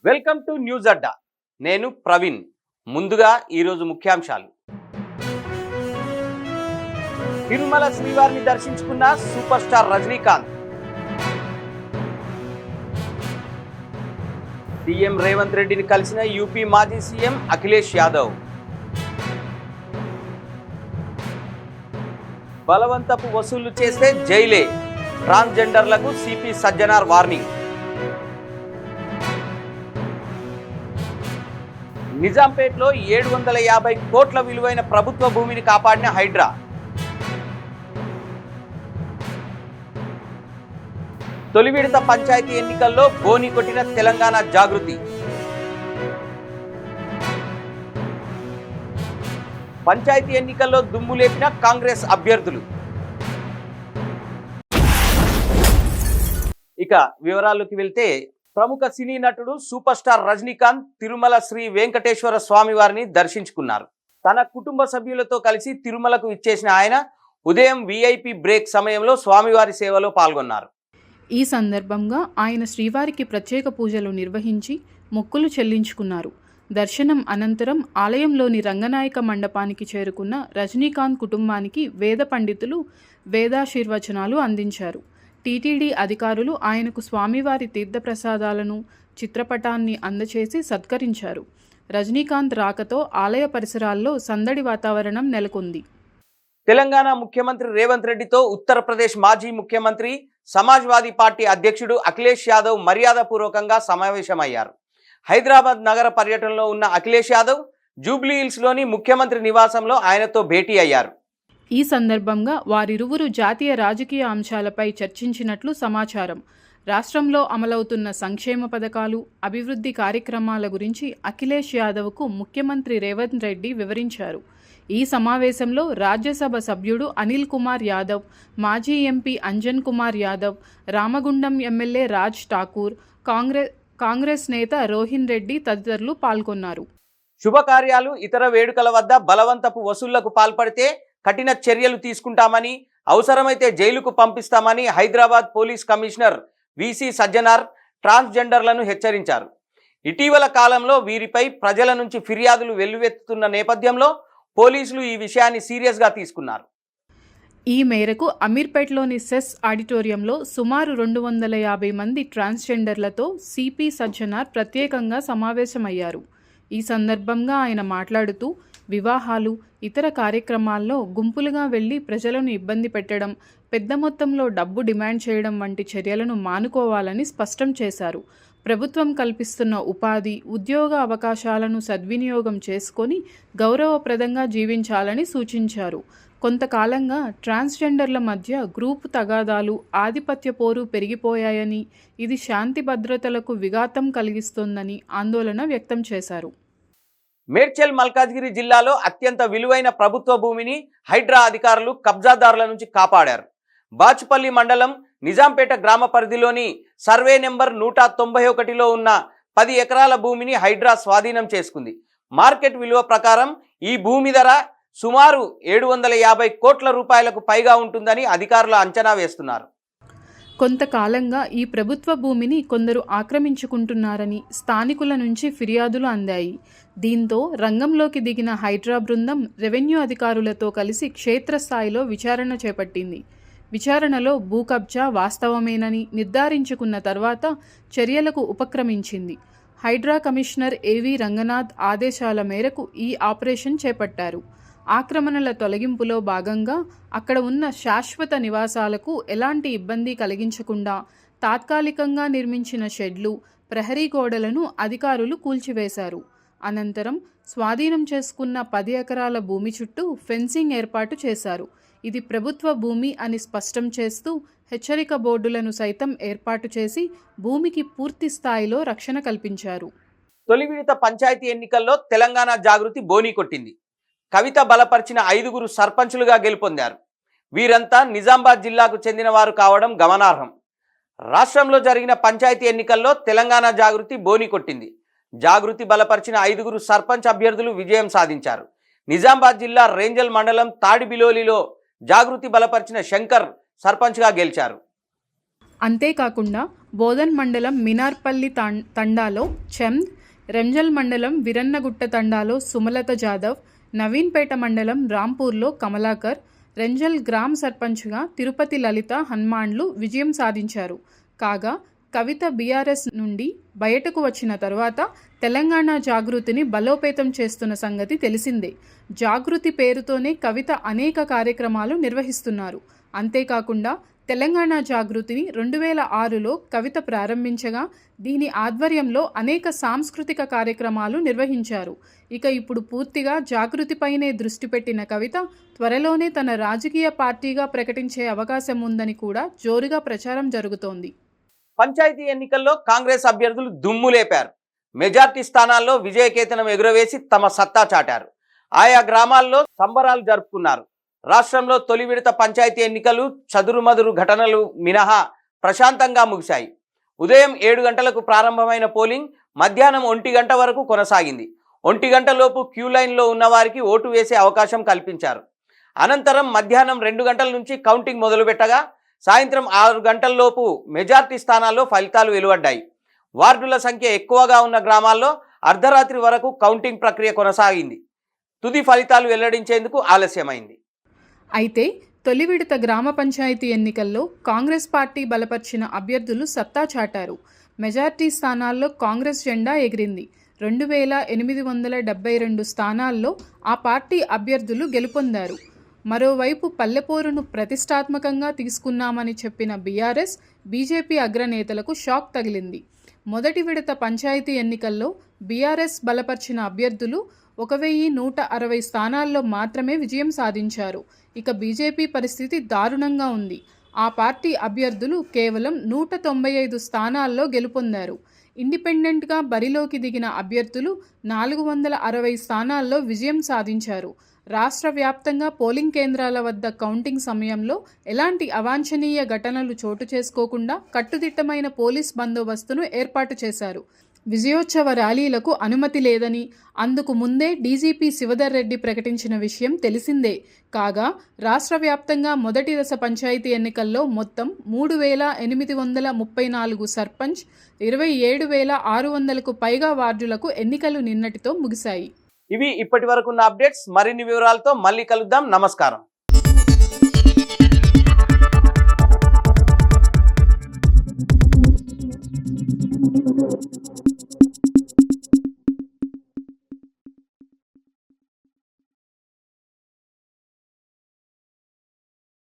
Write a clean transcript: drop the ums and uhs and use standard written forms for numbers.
Welcome to news అడ్డా. నేను ప్రవీణ్. ముందుగా ఈరోజు ముఖ్యాంశాలు. తిరుమల శ్రీవారిని దర్శించుకున్న super star Rajinikanth. CM Revanth రెడ్డిని కలిసిన యూపీ మాజీ సీఎం అఖిలేష్ యాదవ్. బలవంతపు వసూళ్లు చేస్తే జైలే, ట్రాన్స్జెండర్లకు సిపి సజ్జనార్ వార్నింగ్. నిజాంపేటలో 750 కోట్ల విలువైన ప్రభుత్వ భూమిని కాపాడిన హైడ్రా. తొలి విడత పంచాయతీ ఎన్నికల్లో బోని కొట్టిన తెలంగాణ జాగృతి. పంచాయతీ ఎన్నికల్లో దుమ్ము లేపిన కాంగ్రెస్ అభ్యర్థులు. ఇక వివరాల్లోకి వెళ్తే, ప్రముఖ సినీ నటుడు సూపర్ స్టార్ రజనీకాంత్ తిరుమల శ్రీ వెంకటేశ్వర స్వామి వారిని దర్శించుకున్నారు. తన కుటుంబ సభ్యులతో కలిసి తిరుమలకు ఇచ్చేసిన ఆయన ఉదయం విఐపి బ్రేక్ సమయంలో స్వామివారి సేవలో పాల్గొన్నారు. ఈ సందర్భంగా ఆయన శ్రీవారికి ప్రత్యేక పూజలు నిర్వహించి మొక్కులు చెల్లించుకున్నారు. దర్శనం అనంతరం ఆలయంలోని రంగనాయక మండపానికి చేరుకున్న రజనీకాంత్ కుటుంబానికి వేద పండితులు వేదాశీర్వచనాలు అందించారు. టీటీడీ అధికారులు ఆయనకు స్వామివారి తీర్థప్రసాదాలను, చిత్రపటాన్ని అందచేసి సత్కరించారు. రజనీకాంత్ రాకతో ఆలయ పరిసరాల్లో సందడి వాతావరణం నెలకొంది. తెలంగాణ ముఖ్యమంత్రి రేవంత్ రెడ్డితో ఉత్తరప్రదేశ్ మాజీ ముఖ్యమంత్రి, సమాజ్వాదీ పార్టీ అధ్యక్షుడు అఖిలేష్ యాదవ్ మర్యాదపూర్వకంగా సమావేశమయ్యారు. హైదరాబాద్ నగర పర్యటనలో ఉన్న అఖిలేష్ యాదవ్ జూబ్లీ హిల్స్లోని ముఖ్యమంత్రి నివాసంలో ఆయనతో భేటీ అయ్యారు. ఈ సందర్భంగా వారిరువురు జాతీయ రాజకీయ అంశాలపై చర్చించినట్లు సమాచారం. రాష్ట్రంలో అమలవుతున్న సంక్షేమ పథకాలు, అభివృద్ధి కార్యక్రమాల గురించి అఖిలేష్ యాదవ్కు ముఖ్యమంత్రి రేవంత్ రెడ్డి వివరించారు. ఈ సమావేశంలో రాజ్యసభ సభ్యుడు అనిల్ కుమార్ యాదవ్, మాజీ ఎంపీ అంజన్ కుమార్ యాదవ్, రామగుండం ఎమ్మెల్యే రాజ్ ఠాకూర్, కాంగ్రెస్ నేత రోహిన్ రెడ్డి తదితరులు పాల్గొన్నారు. శుభకార్యాలు, ఇతర వేడుకల వద్ద బలవంతపు వసూళ్లకు పాల్పడితే కఠిన చర్యలు తీసుకుంటామని, అవసరమైతే జైలుకు పంపిస్తామని Hyderabad police commissioner V C Sajjanar ట్రాన్స్జెండర్లను హెచ్చరించారు. ఇటీవల కాలంలో వీరిపై ప్రజల నుంచి ఫిర్యాదులు వెల్లువెత్తుతున్న నేపథ్యంలో పోలీసులు ఈ విషయాన్ని సీరియస్గా తీసుకున్నారు. ఈ మేరకు అమీర్పేట్లోని సెస్ ఆడిటోరియంలో సుమారు 250 మంది ట్రాన్స్జెండర్లతో సిపి సజ్జనార్ ప్రత్యేకంగా సమావేశమయ్యారు. ఈ సందర్భంగా ఆయన మాట్లాడుతూ, వివాహాలు, ఇతర కార్యక్రమాల్లో గుంపులుగా వెళ్లి ప్రజలను ఇబ్బంది పెట్టడం, పెద్ద మొత్తంలో డబ్బు డిమాండ్ చేయడం వంటి చర్యలను మానుకోవాలని స్పష్టం చేశారు. ప్రభుత్వం కల్పిస్తున్న ఉపాధి, ఉద్యోగ అవకాశాలను సద్వినియోగం చేసుకొని గౌరవప్రదంగా జీవించాలని సూచించారు. కొంతకాలంగా ట్రాన్స్జెండర్ల మధ్య గ్రూపు తగాదాలు, ఆధిపత్య పోరు పెరిగిపోయాయని, ఇది శాంతి భద్రతలకు విఘాతం కలిగిస్తోందని ఆందోళన వ్యక్తం చేశారు. మేడ్చల్ మల్కాజ్గిరి జిల్లాలో అత్యంత విలువైన ప్రభుత్వ భూమిని హైడ్రా అధికారులు కబ్జాదారుల నుంచి కాపాడారు. బాచుపల్లి మండలం నిజాంపేట గ్రామ పరిధిలోని సర్వే నెంబర్ 191లో ఉన్న 10 ఎకరాల భూమిని హైడ్రా స్వాధీనం చేసుకుంది. మార్కెట్ విలువ ప్రకారం ఈ భూమి ధర సుమారు 750 కోట్ల రూపాయలకు పైగా ఉంటుందని అధికారులు అంచనా వేస్తున్నారు. కొంతకాలంగా ఈ ప్రభుత్వ భూమిని కొందరు ఆక్రమించుకుంటున్నారని స్థానికుల నుంచి ఫిర్యాదులు అందాయి. దీంతో రంగంలోకి దిగిన హైడ్రా బృందం రెవెన్యూ అధికారులతో కలిసి క్షేత్రస్థాయిలో విచారణ చేపట్టింది. విచారణలో భూ కబ్జా వాస్తవమేనని నిర్ధారించుకున్న తర్వాత చర్యలకు ఉపక్రమించింది. హైడ్రా కమిషనర్ ఏవి రంగనాథ్ ఆదేశాల మేరకు ఈ ఆపరేషన్ చేపట్టారు. ఆక్రమణల తొలగింపులో భాగంగా అక్కడ ఉన్న శాశ్వత నివాసాలకు ఎలాంటి ఇబ్బంది కలిగించకుండా తాత్కాలికంగా నిర్మించిన షెడ్లు, ప్రహరీ గోడలను అధికారులు కూల్చివేశారు. అనంతరం స్వాధీనం చేసుకున్న 10 ఎకరాల భూమి చుట్టూ ఫెన్సింగ్ ఏర్పాటు చేశారు. ఇది ప్రభుత్వ భూమి అని స్పష్టం చేస్తూ హెచ్చరిక బోర్డులను సైతం ఏర్పాటు చేసి భూమికి పూర్తి స్థాయిలో రక్షణ కల్పించారు. తొలి విడత పంచాయతీ ఎన్నికల్లో తెలంగాణ జాగృతి బోనీ కొట్టింది. కవిత బలపరిచిన 5గురు సర్పంచులుగా గెలుపొందారు. వీరంతా నిజామాబాద్ జిల్లాకు చెందిన వారు కావడం గమనార్హం. రాష్ట్రంలో జరిగిన పంచాయతీ ఎన్నికల్లో తెలంగాణ జాగృతి బోనీ కొట్టింది. జాగృతి బలపరిచిన 5గురు సర్పంచ్ అభ్యర్థులు విజయం సాధించారు. నిజామాబాద్ జిల్లా రేంజల్ మండలం తాడిబిలోలిలో జాగృతి బలపరిచిన శంకర్ సర్పంచ్గా గెలిచారు. అంతేకాకుండా బోధన్ మండలం మినార్పల్లి తండాలో చంద్, రెంజల్ మండలం వీరన్నగుట్ట తండాలో సుమలత జాదవ్, నవీన్పేట మండలం రాంపూర్లో కమలాకర్, రెంజల్ గ్రామ సర్పంచ్గా తిరుపతి లలిత హన్మాన్లు విజయం సాధించారు. కాగా కవిత బీఆర్ఎస్ నుండి బయటకు వచ్చిన తరువాత తెలంగాణ జాగృతిని బలోపేతం చేస్తున్న సంగతి తెలిసిందే. జాగృతి పేరుతోనే కవిత అనేక కార్యక్రమాలు నిర్వహిస్తున్నారు. అంతేకాకుండా తెలంగాణ జాగృతిని 2006లో కవిత ప్రారంభించగా దీని ఆధ్వర్యంలో అనేక సాంస్కృతిక కార్యక్రమాలు నిర్వహించారు. ఇక ఇప్పుడు పూర్తిగా జాగృతిపైనే దృష్టి పెట్టిన కవిత త్వరలోనే తన రాజకీయ పార్టీగా ప్రకటించే అవకాశం ఉందని కూడా జోరుగా ప్రచారం జరుగుతోంది. పంచాయతీ ఎన్నికల్లో కాంగ్రెస్ అభ్యర్థులు దుమ్ము లేపారు. మెజార్టీ స్థానాల్లో విజయకేతనం ఎగురవేసి తమ సత్తా చాటారు. ఆయా గ్రామాల్లో సంబరాలు జరుపుకున్నారు. రాష్ట్రంలో తొలి విడత పంచాయతీ ఎన్నికలు చదురుమదురు ఘటనలు మినహా ప్రశాంతంగా ముగిశాయి. ఉదయం 7 గంటలకు ప్రారంభమైన పోలింగ్ మధ్యాహ్నం 1 గంట వరకు కొనసాగింది. 1 గంటలోపు క్యూ లైన్లో ఉన్నవారికి ఓటు వేసే అవకాశం కల్పించారు. అనంతరం మధ్యాహ్నం 2 గంటల నుంచి కౌంటింగ్ మొదలుపెట్టగా సాయంత్రం 6 గంటల్లోపు మెజార్టీ స్థానాల్లో ఫలితాలు వెలువడ్డాయి. వార్డుల సంఖ్య ఎక్కువగా ఉన్న గ్రామాల్లో అర్ధరాత్రి వరకు కౌంటింగ్ ప్రక్రియ కొనసాగింది. తుది ఫలితాలు వెల్లడించేందుకు ఆలస్యమైంది. అయితే తొలి విడత గ్రామ పంచాయతీ ఎన్నికల్లో కాంగ్రెస్ పార్టీ బలపర్చిన అభ్యర్థులు సత్తా చాటారు. మెజార్టీ స్థానాల్లో కాంగ్రెస్ జెండా ఎగిరింది. 2872 స్థానాల్లో ఆ పార్టీ అభ్యర్థులు గెలుపొందారు. మరోవైపు పల్లెపోరును ప్రతిష్టాత్మకంగా తీసుకున్నామని చెప్పిన బీఆర్ఎస్, బీజేపీ అగ్రనేతలకు షాక్ తగిలింది. మొదటి విడత పంచాయతీ ఎన్నికల్లో బీఆర్ఎస్ బలపర్చిన అభ్యర్థులు 1160 స్థానాల్లో మాత్రమే విజయం సాధించారు. ఇక బీజేపీ పరిస్థితి దారుణంగా ఉంది. ఆ పార్టీ అభ్యర్థులు కేవలం 195 స్థానాల్లో గెలుపొందారు. ఇండిపెండెంట్గా బరిలోకి దిగిన అభ్యర్థులు 460 స్థానాల్లో విజయం సాధించారు. రాష్ట్ర వ్యాప్తంగా పోలింగ్ కేంద్రాల వద్ద కౌంటింగ్ సమయంలో ఎలాంటి అవాంఛనీయ ఘటనలు చోటు చేసుకోకుండా కట్టుదిట్టమైన పోలీస్ బందోబస్తును ఏర్పాటు చేశారు. విజయోత్సవ ర్యాలీలకు అనుమతి లేదని అందుకు ముందే డీజీపీ శివధర్ రెడ్డి ప్రకటించిన విషయం తెలిసిందే. కాగా రాష్ట్ర వ్యాప్తంగా మొదటి దశ పంచాయతీ ఎన్నికల్లో మొత్తం 3834 సర్పంచ్, 27,600కు పైగా వార్డులకు ఎన్నికలు నిన్నటితో ముగిశాయి. ఇవి ఇప్పటి వరకు ఉన్న అప్డేట్స్. మరిన్ని వివరాలతో మళ్ళీ కలుద్దాం. నమస్కారం.